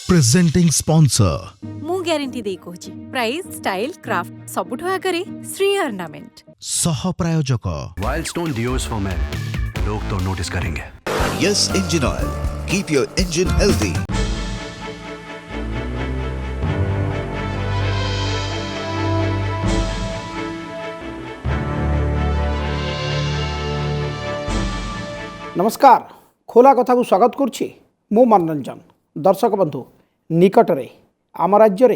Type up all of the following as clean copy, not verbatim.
Presenting sponsor मु guarantee दे कहूची price style craft सबुठ आगरे Shri ornament सह प्रायोजक वाइल्डस्टोन डिओस फॉर मेन लोग तो नोटिस करेंगे। Yes Engine Oil. Keep your engine healthy. नमस्कार खोला कथा को स्वागत करुच्ची मु मनोरंजन दर्शक बंधु निकटरे आम राज्य रे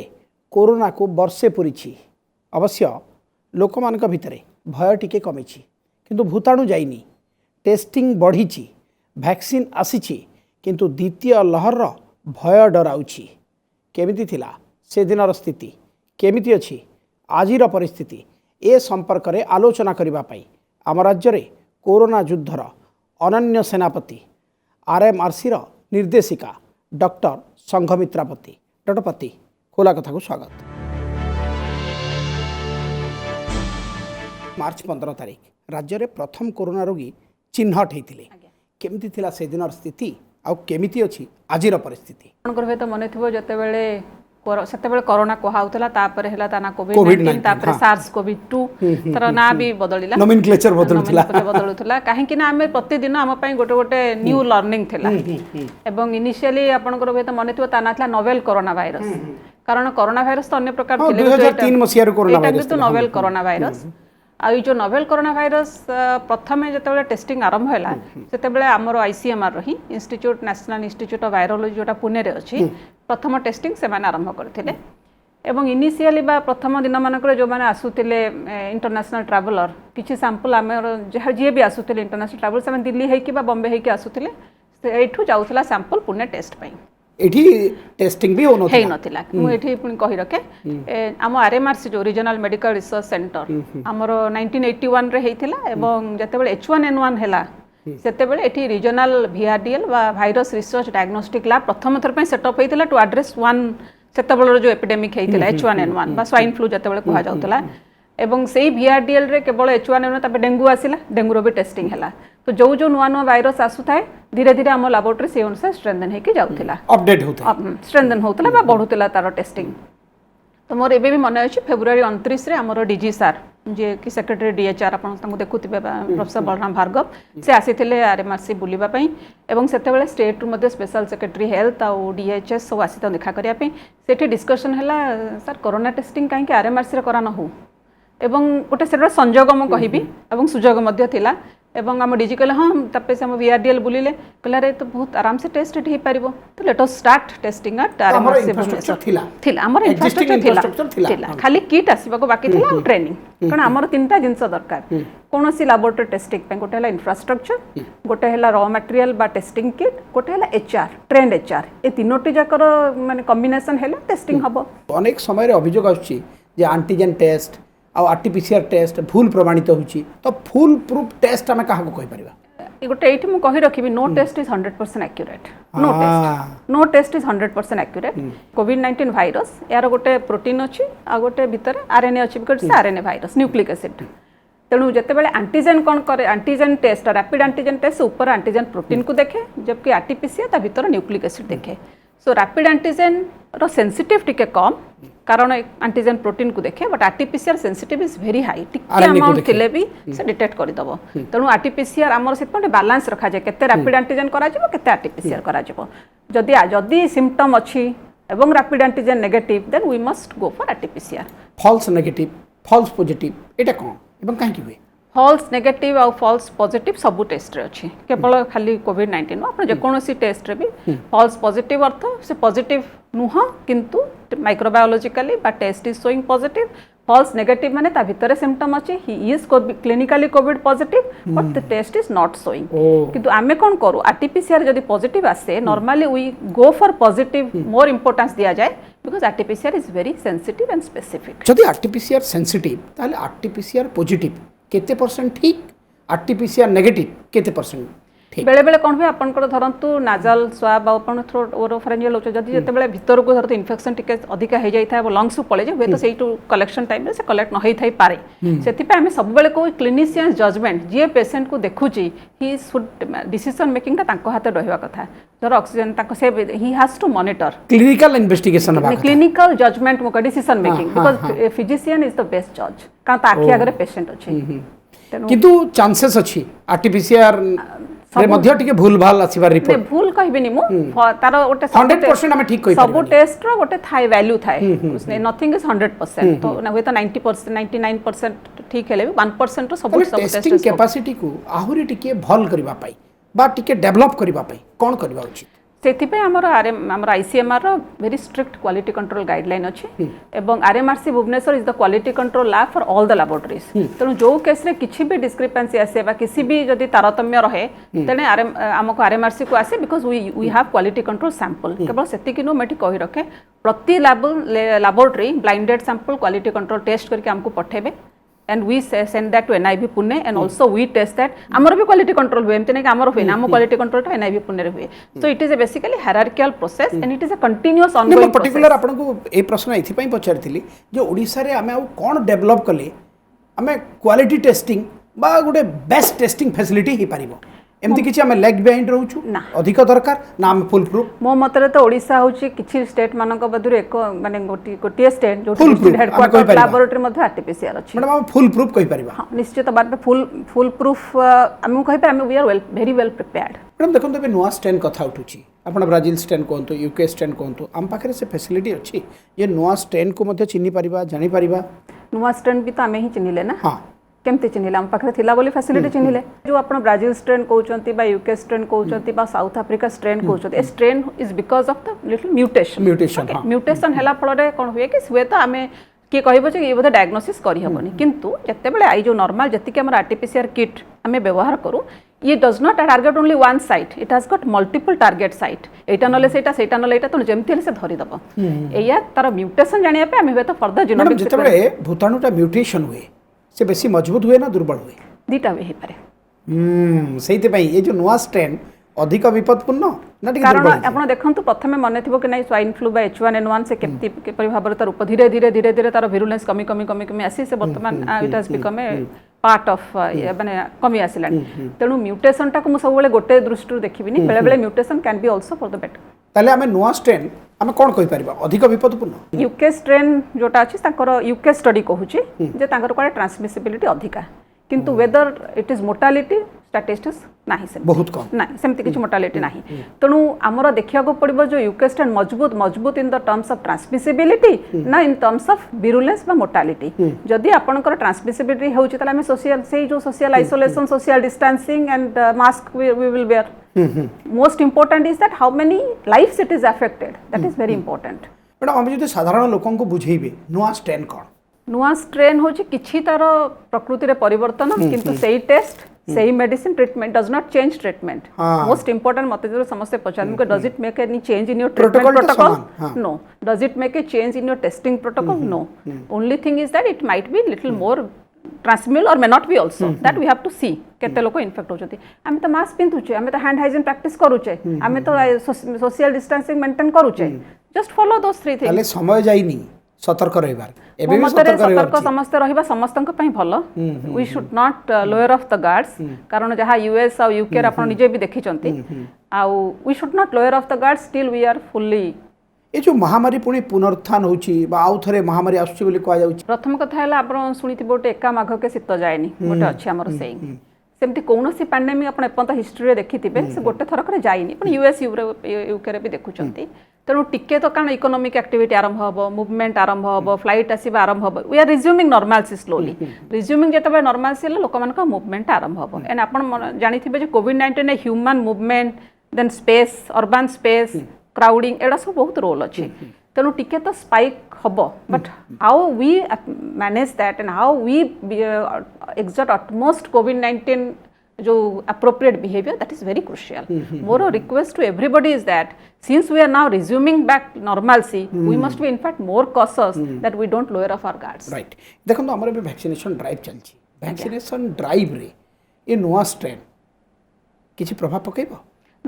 कोरोना को वर्षे पूरी अवश्य लोक मानक भितरे भय टिके कमी किंतु भूताणु जाइनी टेस्टिंग बढ़ी वैक्सीन आसी किंतु द्वितीय लहर भय डराउछि केमिति थिला से दिनर स्थिति केमिति अछि आजिर परिस्थिति ए संपर्क रे आलोचना करिबा पई आम राज्य रे कोरोना युद्धर अनन्य सेनापति आरएमआरसी निर्देशिका डॉक्टर संघमित्रापति डॉक्टर पति खोला कथा को स्वागत। मार्च 15 तारिख राज्य में प्रथम कोरोना रोगी चिन्हट होते केमिति थिला से दिनर स्थिति आ केमिति अछि आजिर परिस्थिति तो मन थो जो से कोरोना कहला तापर हैला ता ना कोविड-19 तापर सार्स कोविड-2 तर ना भी बदलिला नोमेनक्लेचर बदलुथला काहे कि ना हमें प्रतिदिन हम पई गोटे गोटे न्यू लर्निंग थिला एवं इनिशियली आपनकर भे तो मन थो ता ना थिला नोवेल कोरोना वायरस कारण कोरोना वायरस तो अन्य प्रकार थिले 2003 मसिया रे कोरोना वायरस तो नोवेल कोरोना वायरस आ जो नोवेल कोरोना वायरस प्रथम जिते टेस्टिंग आरंभ है से आमर आईसीएमआर रही institute national institute of virology जोटा पुणे रे अच्छी प्रथम टेस्टिंग से आरंभ करते एवं इनिशियली बा प्रथम दिन मानक जो मैंने आसुले इंटरनेशनल ट्रावेलर किसी सैंपल आम जी भी आसुले इंटरनेशनल ट्रावेलर से दिल्ली होकि बॉम्बे होकि आसुले एठू जाउथला सैंपल पुणे टेस्ट पई एठी टेस्टिंग भी होनो है नथिला मु एठी पुनी कहि रखे आम आरएमआरसी जो रीजनल मेडिकल रिसर्च सेंटर हमरो 1981 रे हेतिला एवं जतेबेले H1N1 हैला सेतेबेले एठी रीजनल VRDL बा वायरस रिसर्च डायग्नोस्टिक लैब प्रथम थर पई सेटअप हेतिला टू एड्रेस वन सेतेबेले जो एपिडेमिक हेतिला H1N1 बा स्वाइन फ्लू जतेबेले कहा जाउतला एवं से VRDL रे केवल H1N1 तबे डेंगू आसिला डेंगू रो भी टेस्टिंग हैला तो जो जो नुआ नुआ वायरस आसु थाए धीरे धीरे आम लैबोरेटरी से अनुसार स्ट्रेंथन होकर जाऊला अपडेट होता स्ट्रेंथन होता बा बढ़ुला तार टेस्टिंग तो मोर एबे भी मन अच्छे फेब्रुआरी 29 रे आमर डीजी सार जे कि सेक्रेटरी डीएचआर आपन देखुथिबे प्रोफेसर बलराम भार्गव से आसीथिले आरएमआरसी बुलिबा पई एवं सेतेबेले स्टेट मध्ये स्पेशल सेक्रेटरी हेल्थ आ डीएचएस सब आसी देखा करिया पई सेठी डिस्कशन हैला सर कोरोना टेस्टिंग काहे कि आरएमआरसी रे करा न हो एवं गोटे सेटा संजोग म कहिबी एवं सुजोग मध्ये थिला एवं आम डीजी कहले हाँ तपे से हम VRDL बुलिले कहला रे तो बहुत आराम से टेस्ट हो पारिबो तो let us start testing at RMRC थिला हमर इंफ्रास्ट्रक्चर थिला खाली किट आसीबा को बाकी थिला ट्रेनिंग कारण हमर तीनटा जिंस दरकार कोनोसी लैबोरेटरी टेस्टिंग पे गोटे हैला इंफ्रास्ट्रक्चर गोटे हैला रॉ मटेरियल बा टेस्टिंग किट गोटे हैला एचआर ट्रेंड एचआर ए तीनोटी जाकर माने कॉम्बिनेशन हैला टेस्टिंग हबो अनेक समय रे अभियोग आछि जे एंटीजन टेस्ट आ आरटीपीसीआर टेस्ट भूल प्रमाणित होची तो फुल प्रूफ टेस्ट आम क्या कहि परिबा गोटे एठी मु कहि रखिबी no test is 100% accurate no test is 100% accurate कोविड-19 वायरस यार गोटे प्रोटीन अछि आ गोटे भितर आरएनए अछि बिकॉज़ से आरएनए वायरस न्यूक्लिक एसिड तेणु जितेबाला एंटीजन कौन करे antigen test rapid antigen test ऊपर एंटीजन प्रोटीन को देखे जबकि आरटीपीसीआर ता भितर न्यूक्लिक एसिड देखे सो रैपिड एंटीजन रो सेंसिटिव टिके कम कारण एंटीजन प्रोटीन को देखे but RTPCR sensitive is very high टिके अमाउंट थिले भी से डिटेक्ट करि दबो तेणु आरटीपीसीआर हमर से पटे बैलेंस रखा जाय केते रैपिड एंटीजन करा जेबो केते आरटीपीसीआर करा जेबो जदी सिम्पटम अछि एवं rapid antigen negative then we must go for RTPCR false negative false positive एटा कोन एवं काहे कि हुए फॉल्स नेगेटिव और फॉल्स पॉजिटिव सबू टेस्ट रे अच्छी केवल खाली कोविड-19 आप जेकोसी टेस्ट रे भी फॉल्स पॉजिटिव अर्थ से पॉजिटिव नुह किंतु माइक्रोबायोलॉजिकली बा test is showing positive false negative माने ता भितर सिम्पटम अच्छी ही is clinically covid positive but the test is not showing किंतु आमे कोन करू आरटीपीसीआर जदी पॉजिटिव आसे normally we go for positive more importance दिया जाए because RTPCR is very sensitive and specific जदी आरटीपीसीआर सेंसिटिव ताले आरटीपीसीआर पॉजिटिव केते परसेंट ठीक आरटीपीसीआर नेगेटिव केते परसेंट बेले बेले कौन हुए आपनकर धरतु नाजल स्वाब आपन थ्रोट ओरोफेरिंजियल होचे जदि जते बेले भीतर को धरतु इन्फेक्शन टिके अधिक हे जाई था लंग्स को पळे जे हुए तो सेही टू कलेक्शन टाइम रे से कलेक्ट न होई थाई पारे सेति पे हमें सब बेले को क्लिनिशियन जजमेंट जे पेशेंट को देखुची ही शुड डिसीजन मेकिंग ता तांको हाथ रहबा कथा धर ऑक्सीजन तांको से he has to monitor clinical investigation बा क्लिनिकल जजमेंट मोका decision making because physician is the best जज का ताखि आगरे पेशेंट अछि किंतु चांसेस अछि आरटीपीसीआर रे मध्य टिके भूल भाल आसीबार रिपोर्ट भूल कहबिनी मु तार ओटे 100% हम ठीक कहि सब टेस्ट रो ओटे थाई वैल्यू थाए नथिंग इज 100% तो ना होय तो 90% 99% ठीक हेले 1% रो सब टेस्टिंग कैपेसिटी को आहुरी टिके भल करबा पाई बा टिके डेवलप करबा पाई कोन करबा उचित सेति पे हमर आईसीएमआर रो very strict quality control guideline अछि एवं RMRC Bhubaneswar is the quality control lab for all the laboratories तेणु जो केस रे किछि भी डिस्क्रिपेंसी आसे बा किसी भी जदि तारतम्य रहे तेने हमको आरएमआरसी को आसे because we have quality control sample केवल सेति किनो मेठी कहि रखे प्रति laboratory blinded sample quality control test करके हमको पठेबे and we send that to NIV Pune and also we test that amar bhi quality control हुए एमते नै amar हुए ना quality control to NIV Pune रे हुए so it is a basically hierarchical process and it is a continuous ongoing particular आपन को ए प्रश्न एथि पई पचारथिली जे ओडिसा रे हमें कोन डेवलप कले हमें क्वालिटी टेस्टिंग बा गोटे बेस्ट टेस्टिंग फैसिलिटी ही पारिबो एमती किछि हमें लेग बिहाइंड रहउछु अधिक दरकार ना हम फुल प्रूफ मो मतरे तो ओडिसा होछि किछि स्टेट मानक बदुर एक माने गोटी स्टेट जो हेडक्वार्टर लैबोरेटरी मध्ये आरटीपीसीआर अछि मैडम हम फुल प्रूफ कहि परिबा हां निश्चित बात पे फुल प्रूफ हम कहि पे हम we are very well prepared madam देखो तो नुआ स्ट्रेन कथा उठुछि आपण ब्राजिल स्ट्रेन कोंतो यूके स्ट्रेन कोंतो हम पाखरे से फैसिलिटी अछि ये नुआ स्ट्रेन को मध्ये चिन्हि परिबा जानि परिबा नुआ स्ट्रेन भी तो हमें ही चिन्हिले ना हां केमते चिन्हिले हम पाखरे थिला बोली फैसिलिटी चिन्हिले जो आपण ब्राजिल स्ट्रेन कहउचंती बा यूके स्ट्रेन कहउचंती बा साउथ अफ्रीका स्ट्रेन कहउचंती ए strain is because of the little mutation हला फल रे कोन हुए कि हुए तो हमें किए कहबो जे ये बोधे डायग्नोसिस करि हबनी किंतु जत्ते बेले आई जो नॉर्मल जत्ते के हमर आरटीपीसीआर किट हमें व्यवहार करू ये does not target only one site it has got multiple target site एटा नले सेटा नले एटा तो जेमति से धरि दबो एया तार म्यूटेशन जानिया पे हमें तो फर्दर जीनोमिक जत्ते बेले भूताणुटा म्यूटेशन हुए से बेसी मजबूत हुए ना दुर्बल हुए दीटा वे पारे सेहिते पई ये जो नुआ स्ट्रेन अधिक विपदपूर्ण ना ठीक कारण आपण देखंतु प्रथमे मने थिबो कि नै स्वाइन फ्लू बा H1N1 से केमति के परिभाबर तार रूप धीरे धीरे तार विरुलेंस कमी आसी से वर्तमान it has become a part of माने कमी आसिलानी तेणु म्यूटेशन टा को मु सब बेले गोटे दृष्टि देखिबिनी बेले बेले mutation can be also for the better ताले हमें नुआ स्ट्रेन हमें कोन कहि परिबा अधिक विपदपूर्ण यूके स्ट्रेन जोटा अछि ताकर यूके स्टडी कहूची जे ताकर कोले ट्रांसमिसिबिलिटी अधिका किंतु whether it is mortality statistics नाही से बहुत कम नाही सेमति किछ मोर्टालिटी नाही तणु हमर देखिया को पड़िबो जो यूके स्ट्रेन मजबूत in the terms of transmissibility ना इन टर्म्स ऑफ विरुलेंस बा मोर्टालिटी जदि आपनकर ट्रांसमिसिबिलिटी होउची तले हमें सोशल से जो social isolation social distancing and mask we will wear most important is that how many lives it is affected that is very important madam हम जदि साधारण लोकन को बुझेइबे नुआ स्ट्रेन कोन नुआ स्ट्रेन होची किछि तार प्रकृति रे परिवर्तन किंतु सेही टेस्ट सेही medicine treatment does not change treatment most important मते जो समस्त पचान को does it make any change in your treatment protocol no does it make a change in your testing protocol no only thing is that it might be little more transmissible or may not be also that we have to see केते लोक infect होचती आमे तो mask पिंधुचे आमे तो hand hygiene practice करूचे आमे तो social distancing maintain करूचे just follow those three things ताले समय जाईनी सतर्क रहिबार एबे भी सतर्क समस्त रहिबा समस्तक पई भलो we should not lower of the guards कारण जहा यूएस और यूके आपण निजे भी देखि चंती आ we should not lower of the guards still we are fully ए जो महामारी पुणी पुनरुत्थान होची बा आउ थरे महामारी आसुची बोली कहया जाउची प्रथम कथा हला आपण सुनिति बोटे एका माघ के शीत जायनी गोटे अछि हमर सेइंग सेमती कोनोसी पैंडेमिक आपण एपंत हिस्ट्री रे देखिथिबे से गोटे थर करे जायनी पण यूएस यूके रे भी देखुचंती तेणु टिके तो कारण इकोनॉमिक एक्टिविटी आरंभ हम मुवमेंट आरंभ हम फ्लाइट आसवा आरंभ हम we are resuming normalcy slowly resuming जतबे नॉर्मलसी लोक मान मुवमेंट आरंभ हम एंड आपण जानिथिबे जे कोविड-19 ए human movement then space urban space crowding एडा सब बहुत रोल अछि तेणु टिके तो स्पाइक हबो but how we manage that and how we exert utmost कोविड-19 जो appropriate behavior that is very crucial more a request to everybody is that since we are now resuming back normalcy we must be in fact more cautious that we don't lower off our guards right देखो तो हमरे भी vaccination drive चलची vaccination drive रे ये नुआ strain କିଛି ପ୍ରଭାବ ପକେଇବ?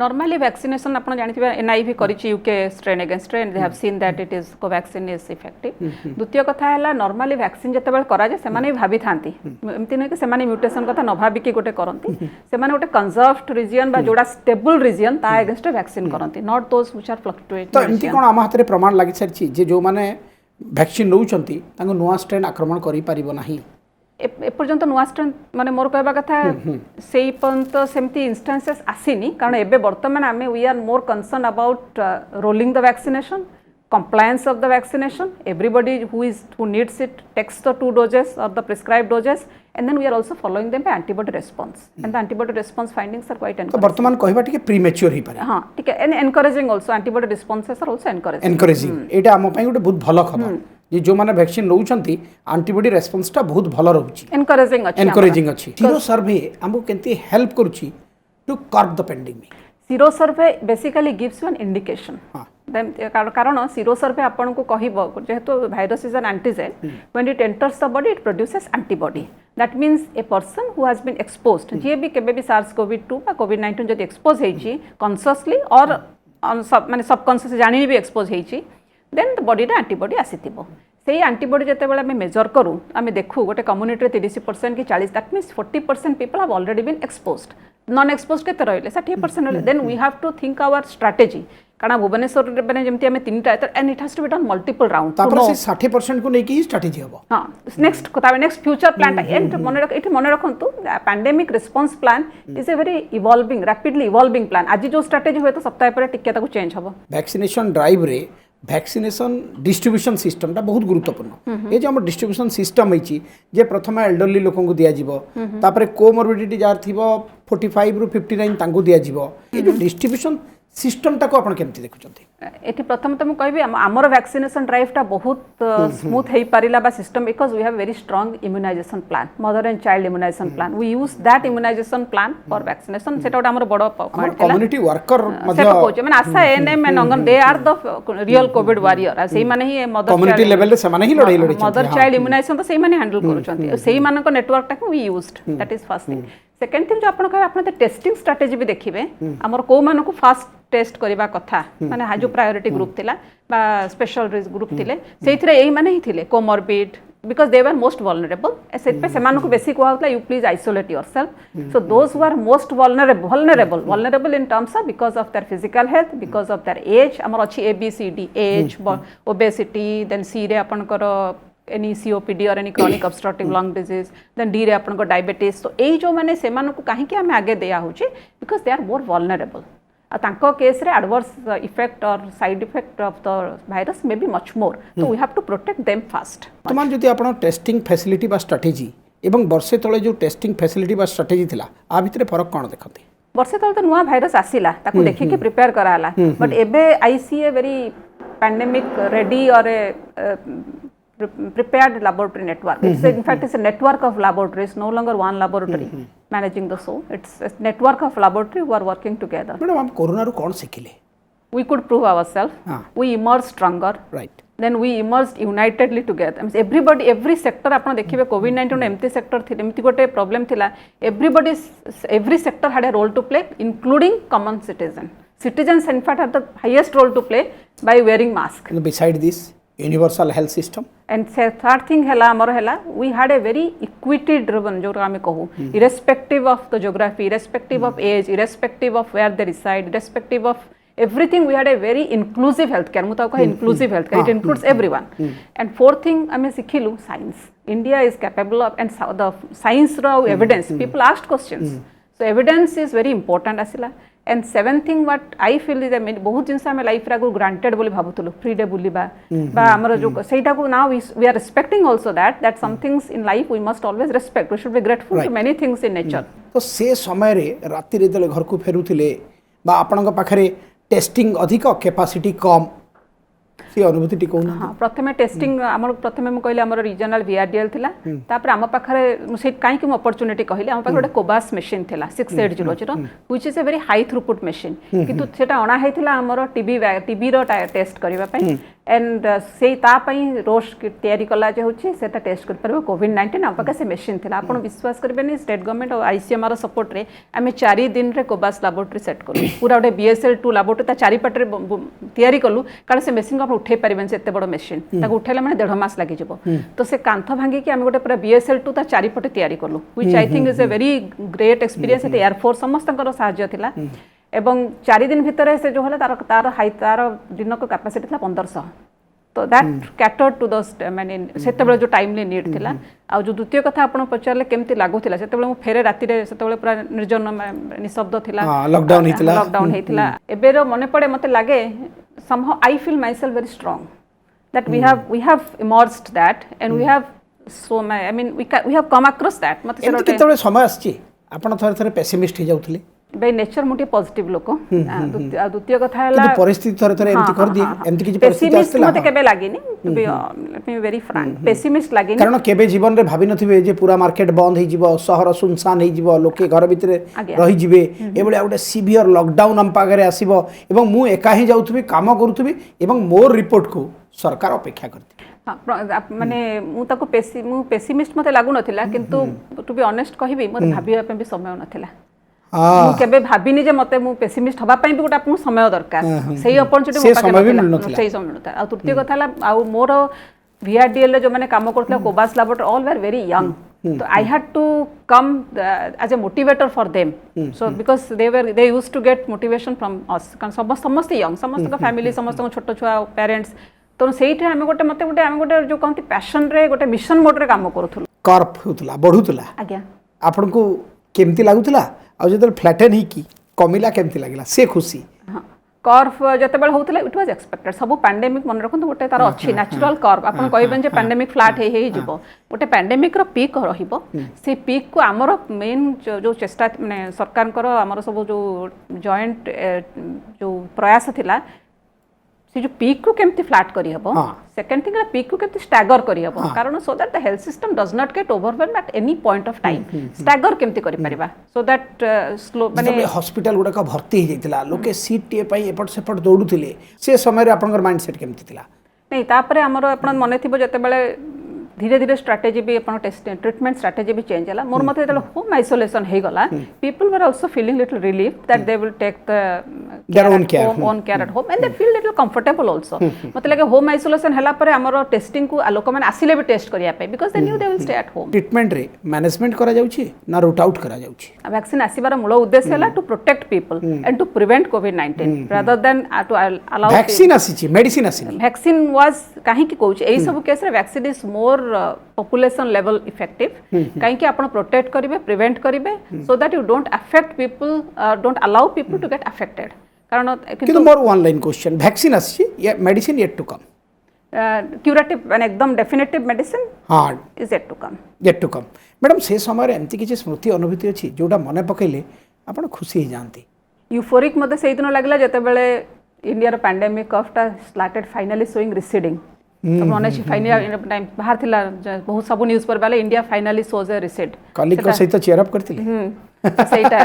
Normally vaccination ଆପଣ ଜାଣିଥିବେ NIV କରିଛି UK strain against strain they have seen that it is covaxin is effective. ଦ୍ୱିତୀୟ କଥା ହେଲା normally vaccine ଯେତେବେଳେ କରାଯାଏ ସେମାନେ ବି ଭାବିଥାନ୍ତି ଏମିତି ନୁହେଁ କି ସେମାନେ mutation କଥା ନ ଭାବିକି ଗୋଟେ କରନ୍ତି ସେମାନେ ଗୋଟେ conserved region ବା ଯୋଉଟା stable region ତା against vaccine କରନ୍ତି not those which are fluctuating. ତ ଏମିତି କ'ଣ ଆମ ହାତରେ ପ୍ରମାଣ ଲାଗି ସାରିଛି ଯେ ଯୋଉମାନେ ଭ୍ୟାକ୍ସିନ୍ ନେଉଛନ୍ତି ତାଙ୍କୁ ନୂଆ ଷ୍ଟ୍ରେନ୍ ଆକ୍ରମଣ କରିପାରିବ ନାହିଁ? ଏପର୍ଯ୍ୟନ୍ତ ନୂଆ ଷ୍ଟ୍ରେନ୍ ମାନେ ମୋର କହିବା କଥା ସେଇ ପର୍ଯ୍ୟନ୍ତ ସେମିତି ଇନଷ୍ଟାନ୍ସେସ୍ ଆସିନି କାରଣ ଏବେ ବର୍ତ୍ତମାନ ଆମେ we are more concern about rolling the vaccination compliance of the vaccination everybody who needs it takes the 2 doses or the prescribed doses and then we are also following them by antibody response and the antibody response findings are quite ତ encouraging. ବର୍ତ୍ତମାନ କହିବା ଟିକେ ପ୍ରିମେଚ୍ୟୁର ହେଇପାରେ। हाँ ठीक है and encouraging also antibody responses are also encouraging. ଏନକରେଜିଂ ଏଇଟା ଆମ ପାଇଁ ଗୋଟେ ବହୁତ ଭଲ ଖବର ଯେ ଯୋଉମାନେ ଭ୍ୟାକ୍ସିନ୍ ନେଉଛନ୍ତି ଆଣ୍ଟିବଡି ରେସ୍ପନ୍ସଟା ବହୁତ ଭଲ ରହୁଛି, encouraging ଅଛି ଏନକରେଜିଂ ଅଛି। ସିରୋ ସର୍ଭେ ଆମକୁ କେମିତି ହେଲ୍ପ କରୁଛି ଟୁ କର୍ବ ଦ ପେଣ୍ଡେମିକ୍? Sero survey basically gives you an indication. कारण सीरो सर्वे आपन को कहिबो जेहेतु virus is an antigen when it enters the body it produces antibody that means a person who has been exposed जे भी केबे भी SARS-CoV-2 बा COVID-19 जदि expose हेछि consciously or माने सबकॉन्शियस जानि भी एक्सपोज हेछि then the body रे antibody आसीतिबो सेही antibody जते बेला में मेजर करू आमे देखु गोटे कम्युनिटी रे 30% की 40 that means 40% people have already been exposed non expose केते रहले 60% रहले then we have to think our strategy कारण भुवनेश्वर रे बने जेमति हमें तीनटा and it has to be done multiple round तापर से 60% को नेकी ही स्ट्रेटजी हबो। हां नेक्स्ट कोताबे नेक्स्ट फ्यूचर प्लान एंड मने रखंतु pandemic response plan is a very evolving rapidly evolving plan आज जो स्ट्रेटजी होय तो सप्ताह पर टिके ताको चेंज हबो। वैक्सीनेशन ड्राइव रे वैक्सीनेशन डिस्ट्रीब्यूशन सिस्टम टा बहुत गुरुत्वपूर्ण ये जो हम डिस्ट्रीब्यूशन सिस्टम होइची जे प्रथम एल्डरली लोकन को दिया जिवो तापर कोमोर्बिडिटी जार थिबो 45 रु 59 तांको दिया जिवो ये जो डिस्ट्रीब्यूशन सिस्टम टाको आपण केमति देखुचंती? एठी प्रथम तो म कहबी हमर वैक्सीनेशन ड्राइव टा बहुत स्मूथ हेई पारिला बा system because we have very strong immunization plan mother and child immunization plan we use that immunization plan for vaccination सेटा हमर बडो कम्युनिटी वर्कर मध्य कोच माने आशा एएनएम एंड अंगन they are the real covid warrior सेही माने ही mother community level रे से माने ही लड़ाई लड़ी मदर चाइल्ड इम्यूनाइजेशन तो सेही माने हैंडल करूचंती सेही मानक नेटवर्क टा we used that is first thing. Second thing जो आपन कहबे आपन टेस्टिंग स्ट्रेटजी भी देखिबे हमर को मानको फास्ट टेस्ट करबा कथा माने हा जो प्रायोरिटी ग्रुप थिला बा स्पेशल रिस्क ग्रुप थिले सेइथरे एही माने ही थिले comorbid because they were most vulnerable से पे सेमानको बेसी को होतला you please isolate yourself so those who are most vulnerable in terms of because of their physical health because of their age हमर अछि ABCD age obesity then C रे आपन करो any COPD or any chronic obstructive lung disease then D रे आपन को diabetes तो एई जो माने सेमानको काहे कि हमें आगे दिया होची because they are more vulnerable तांको केस रे adverse effect or side effect of the virus may be much more तो we have to protect them fast. तमान जदि आपण टेस्टिंग फैसिलिटी बा स्ट्रेटजी एवं वर्षे तळे जो टेस्टिंग फैसिलिटी बा स्ट्रेटजी थिला आ भितरे फरक कोन देखथि? वर्षे तळे तो नुवा वायरस आसिला ताको देखि के प्रिपेयर कराला बट एबे आई सी ए वेरी पैंडेमिक रेडी और prepared laboratory network it's in fact it's a network of laboratories no longer one laboratory managing the show it's a network of laboratory who are working together. Madam हम corona रो कोन सिखिले? We could prove ourselves we emerged stronger right then we emerged unitedly together I mean everybody every sector आपण देखिबे COVID-19 एमती sector थिले एमती गोटे problem थिला every sector had a role to play including common citizens in fact had the highest role to play by wearing mask and beside this universal health system and third thing hela amar hela we had a very equity driven jo ame kahu irrespective of the geography irrespective of age irrespective of where they reside irrespective of everything we had a very inclusive healthcare muta ko inclusive healthcare it includes everyone and fourth thing ame sikhilu science India is capable of and the science raw evidence people asked questions so evidence is very important asila and seventh thing what I feel is I mean बहुत जिनसा हमें life रे granted बोली भाबुतलो free day बुलिबा बा हमर जो सेटा को now we are respecting also that some things in life we must always respect we should be grateful to many things in nature तो से समय रे राति रे दले घर को फेरुथिले बा आपन को पाखरे टेस्टिंग अधिक कैपेसिटी कम से अनुभूति टी कोन? हां प्रथमे टेस्टिंग हमर प्रथमे म कहले हमर रीजनल VRDL थिला तापर हम पाखरे से काई कि अपॉर्चुनिटी कहले हम पाखरे कोबास मशीन थिला 6800 which is a very high throughput machine किंतु सेटा अणा हेतिला हमर टीबी रो टेस्ट करबा पई एंड से रोस्ट तैयारी कला जो होची सेटा टेस्ट कर परबो कोविड-19 हम पाके से मशीन थिला आपण विश्वास करबेनी स्टेट गवर्नमेंट और आईसीएमआर सपोर्ट रे आमे 4 दिन रे कोबास लैबोरेटरी सेट करू पूरा ओटे BSL2 लैबोरेटरी ता चारि पटरे तैयारी कलु कारण से मशीन को आपण उठे परिबेन से एते बड़ मशीन ताको उठेला माने 1.5 मास लागि जबो तो से कांथ भांगी कि आमे गोटे पूरा BSL2 ता चारि पटे तैयारी कलु which I think is a very great experience एते एयर फोर्स समस्तकर सहाय्य थिला एवं 4 दिन भितर से जो होला तार दिन को कैपेसिटी था 1500 तो दैट कैटर टू दोस माने सेते जो टाइमली नीड थिला आ जो द्वितीय कथा आपण पचारले केमती लागु थिला सेते मु फेरे राति रे सेते पूरा निर्जन निशब्द थिला लॉकडाउन हेतिला एबे रो मने पड़े मते लागे somehow I feel myself very strong that we have emerged that and we have I mean we have come across that मते केतबे समय आछि आपण थरे थरे पेसिमिस्ट हे जाउथले बाय नेचर मुटी पॉजिटिव लोक द्वितीय कथा हला परिस्थिति थरे थरे एमती कर दिए एमती किछि परिस्थिति आस्तिला मते केबे लागिनी let me very frank pessimist लागिनी कारण केबे जीवन रे भाबी नथिबे जे पूरा मार्केट बंद हे जिवो शहर सुनसान हे जिवो लोके घर भितरे रहि जिवे एबळे आउटे सीवियर लॉकडाउन हम पागरे आसीबो एवं मु एका ही जाउथबी काम करूथबी एवं मोर रिपोर्ट को सरकार अपेक्षा करती माने मु ताको पेसिमिस्ट मते लागु नथिला किंतु टू बी ऑनेस्ट कहिबी मते भाबिया पे भी समय नथिला केबे भाबिनी जे मते मु पेसिमिस्ट हबा पई भी गोटा आपन समय दरकार सेही अपॉर्चुनिटी मो पाके नथिला सेही समय नथा आ तृतीय कथा ला आ मोर VRDL जो माने काम करथला COBAS laboratory all were very young तो I had to come as a motivator for them so because they used to get motivation from us कारण समस्त यंग समस्त का फैमिली समस्त छोट छुआ पेरेंट्स तो सेही आमे गोटे मते गोटे आमे गोटे जो कहंती पैशन रे गोटे मिशन मोड रे काम करथुल कर्व होतला बढ़ुतला आज्ञा आपन को केमती लागुतला आ जदर फ्लैटन ही की कमिला केमती लागिला से खुशी कर्व जतेबेल होतले इट वाज एक्सपेक्टेड सब पैंडेमिक मन रखन गोटे तार अछि नेचुरल कर्व अपन कहबेन जे पैंडेमिक फ्लैट हे जिवो गोटे पैंडेमिक रो पीक रहिबो से पीक को हमर मेन जो चेष्टा माने सरकार कर हमर सब जो जॉइंट जो प्रयास थिला से जो पीक को केमती फ्लैट करी हबो सेकंड थिंग पीक को केमती स्टैगर करी हबो कारण so that the health system does not get overwhelm at any point of time stagger केमती करि परिबा सो दैट स्लो माने हॉस्पिटल गुडा का भर्ती हे जैतिला लोके सीट टे पई एपट सेपट दौडुथिले से समय रे आपनकर माइंडसेट केमती थिला नहीं तापरे हमर अपन मने थिबो जतेबेले धीरे धीरे स्ट्रैटेजी भी अपन टेस्ट ट्रीटमेंट स्ट्रैटेजी भी चेंज होला मोर मते जते होम आइसोलेशन हे गला people were also feeling little relief that they will take the their own care at home and they feel little comfortable also मते लगे होम आइसोलेशन हला परे हमर टेस्टिंग को लोक माने आसिले भी टेस्ट करिया पे because they knew they will stay at home treatment रे मैनेजमेंट करा जाउची ना रूट आउट करा जाउची वैक्सीन आसीबार मूल उद्देश्य हला to protect people and to prevent कोविड-19 rather than to allow vaccine आसीची मेडिसिन आसीनी वैक्सीन वाज काहे की कहूची एई सब केस रे vaccine is more population level effective कहीं कि आपण प्रोटेक्ट करिवे प्रिवेंट करिवे so that you don't affect people don't allow people to get affected कारण किंतु मोर वन लाइन क्वेश्चन वैक्सीन आसी या medicine yet to come curative माने एकदम डेफिनेटिव मेडिसिन हां is yet to come madam से समय रे एंती किछि स्मृति अनुभूति अछि जोडा मने पकैले आपण खुशी ही जानती यूफोरिक मते सेही दिन लागला जते बेले इंडिया रो पैंडेमिक कफटा स्टार्टेड फाइनली शोइंग रिसीडिंग अपन फाइनली टाइम बाहर थिला बहुत सब न्यूज़ पर वाले India finally shows a recede कलिक को सहित चीयर अप करथिले सेटा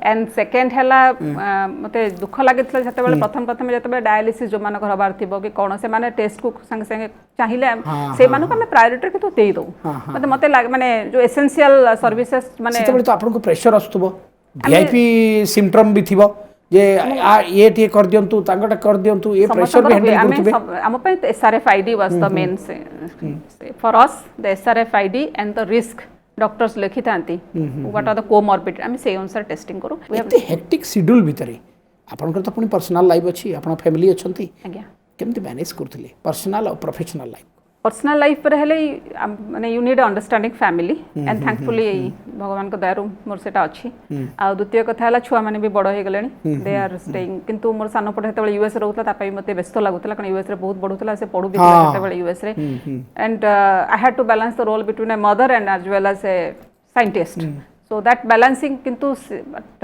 एंड सेकंड हला मते दुख लागितला जते बेले प्रथम जते बेले डायलिसिस जो मान घर बार थिबो कि कोन से माने टेस्ट को संग संग चाहिले से मानु को हम प्रायोरिटी के तो देई दो मते माने जो एसेंशियल सर्विसेज माने सेते बेले तो आपन को प्रेशर आस्तबो वीआईपी सिम्पटम भी थिबो जे ये टे कर दियंतु तांगटा कर दियंतु ये प्रेशर भी हैंडल करथिबे हम पे SRFID was the main for us the SRFID and the risk doctors लिखि थांती व्हाट आर द कोमॉर्बिडिटी हम से अनुसार टेस्टिंग करू एते हेक्टिक शेड्यूल भितरे आपन कर तो पुनी पर्सनल लाइफ अछि आपन फैमिली अछंती आज्ञा केमति मैनेज करथिले पर्सनल और प्रोफेशनल लाइफ पर्सनल लाइफ पर हेले माने you need understanding family and thankfully भगवान को दयारु मोर सेटा अछि आ द्वितीय कथा हला छुआ माने भी बड़ हे गलेनी दे आर स्टेइंग किंतु मोर सानो पटे हेतबे यूएस रहउतला तापई मते व्यस्त लागुतला कारण यूएस रे बहुत बडुतला से पडु भी हेतबे यूएस रे and I had to balance the role between a mother and as well as a scientist so that balancing किंतु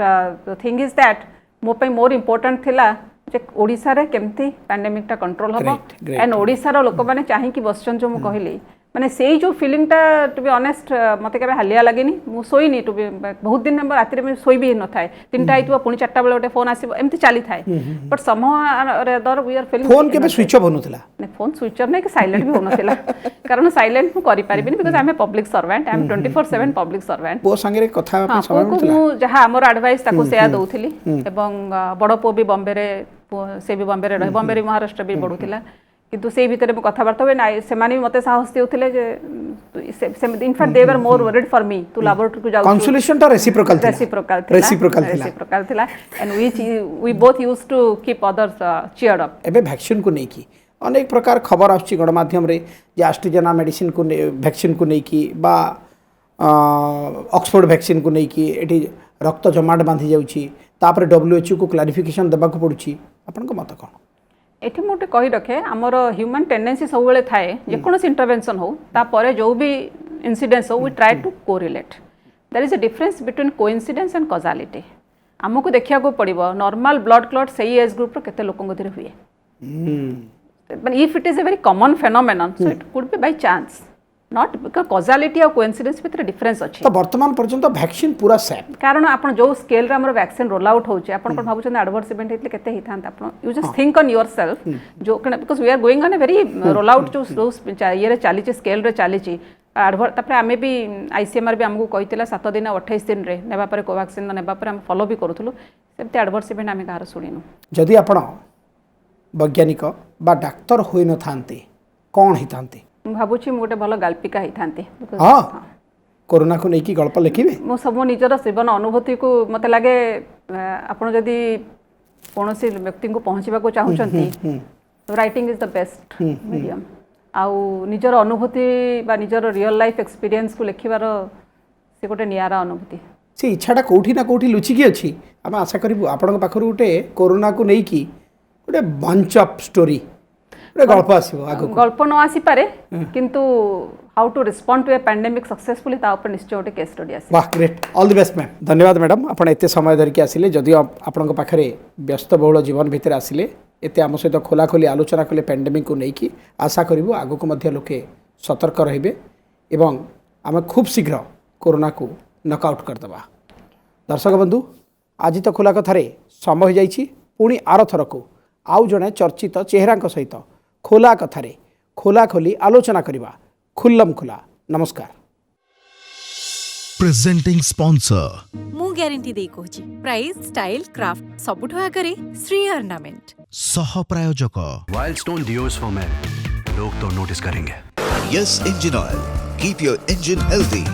द थिंग इज दैट मो पे मोर इंपोर्टेंट थिला जे ओडिसा रे केमती पैंडेमिक टा कंट्रोल हबो एंड ओडिसा रो लोक माने चाहि कि बसचन जो मु कहली माने सेई जो फीलिंगटा टू बी ऑनेस्ट मते केबे हालिया लागेनी मु सोईनी टू बी बहुत दिन नंबर राति में सोई भी न थाए 3टा आइतबो पुनी 4टा बेले गोटे फोन आसीबो एमती चाली थाए but somehow other we are feeling phone केबे स्विच ऑफ होनुतला ने फोन स्विच ऑफ नै कि साइलेंट भी होनथिला कारण साइलेंट मु करि परिबिनी because I am a public servant I am 24/7 public servant पो संगे कथा हाँ, समय को मु जहाँ हमर एडवाइस ताको सेया दउथिली एवं बड़ पो भी बॉम्बे रे से भी बॉम्बे रे रहे बॉम्बे रे महाराष्ट्र भी पढुथिला किंतु से भीतर मु कथबार्ता हुए ना से माने मते साहस देउथिले जे in fact they were more worried for me to laboratory को जाउ कंसोलेशन टा रेसिप्रोकल थिला and we both used to keep others cheered up एबे वैक्सीन को नहीं की अनेक प्रकार खबर आछि गणमाध्यम रे जे एस्ट्राजेना मेडिसिन को वैक्सीन को नहीं की बा ऑक्सफोर्ड वैक्सीन को नहीं की एटी रक्त जमाट बांधी जाउछि तापर WHO को क्लारिफिकेशन देबा को पड़ुछि आपन को मत कोन एठी मोटे कहि रखे हमर ह्यूमन टेंडेंसी सब बेले थाए जे कोनोस इंटरवेंशन हो ता परे जो भी इंसिडेंस हो we try to correlate there is a difference between coincidence and causality हमको देखिया को पड़िबो नॉर्मल ब्लड क्लॉट सही एज ग्रुप रो केते लोकन को धीरे हुए but if it is a very common phenomenon so it could be by chance not because causality और कोइंसिडेंस भितर डिफरेंस अछि तो वर्तमान पर्यंत वैक्सीन पूरा सेफ कारण आपण जो स्केल रे हमर वैक्सीन रोल आउट होचे आपण कोन भाबुछन एडवर्स इवेंट हेतले केते हिथांत आपण you just think on yourself जो because we are going on a very roll out जो ये रे चालीची स्केल रे चालीची एडवर्स तापर आमे भी आईसीएमआर भी हमको कहितला 7 दिन 28 दिन रे नेबा परे कोवैक्सीन नेबा परे हम फॉलो भी करूथुलु सेते एडवर्स इवेंट आमे कार सुनिनु जदि आपण वैज्ञानिक बा डाक्टर होई न थांते कोन हितांते भाबुछि मु गोटे भल गाल्पिका हिथांते हां कोरोना को लेकी गल्प लिखिबे मो सब निजर जीवन अनुभूति को मते लागे आपण जदि कोनोसी व्यक्ति को पहुंचबा को चाहुचंती writing is the best medium आउ निजर अनुभूति बा निजर रियल लाइफ एक्सपीरियंस को लिखिबार से गोटे नियारा अनुभूति से इच्छाटा कोठी ना कोठी लुचिकी अछि हम आशा करिबु आपन पाखरु गोटे कोरोना को लेकी गोटे बंच ऑफ स्टोरी गोटे गल्प आसीबो आगो गल्प न आसी पारे किंतु how to respond to a pandemic successfully ता ऊपर निश्चय गोटे केस स्टडी आसी वाह great all the best ma'am धन्यवाद मैडम आपण एते समय धरिकी आसिले जदि आपन पाखरे व्यस्त बहुल जीवन भितर आसिले एते आम सहित खोला खोली आलोचना कले पैंडेमिक को लेकी आशा करिबु आगो को मध्य लोके सतर्क रहिबे एवं आम खूब शीघ्र कोरोना को नॉकआउट कर दबा दर्शक बंधु आज तो खोला कथारे समय हो जाइछि पुणी आर थरक आउ जड़े चर्चित चेहरा सहित खोला कथारे खोला खोली आलोचना करवा खुल्लम खुला नमस्कार प्रेजेंटिंग स्पॉन्सर मु ग्यारंटी दे कहूची प्राइस स्टाइल क्राफ्ट सबुठ आगरे श्री ऑर्नामेंट सह प्रायोजक वाइल्डस्टोन डिओस फॉर मेन लोग तो नोटिस करेंगे Yes Engine Oil. Keep your engine healthy.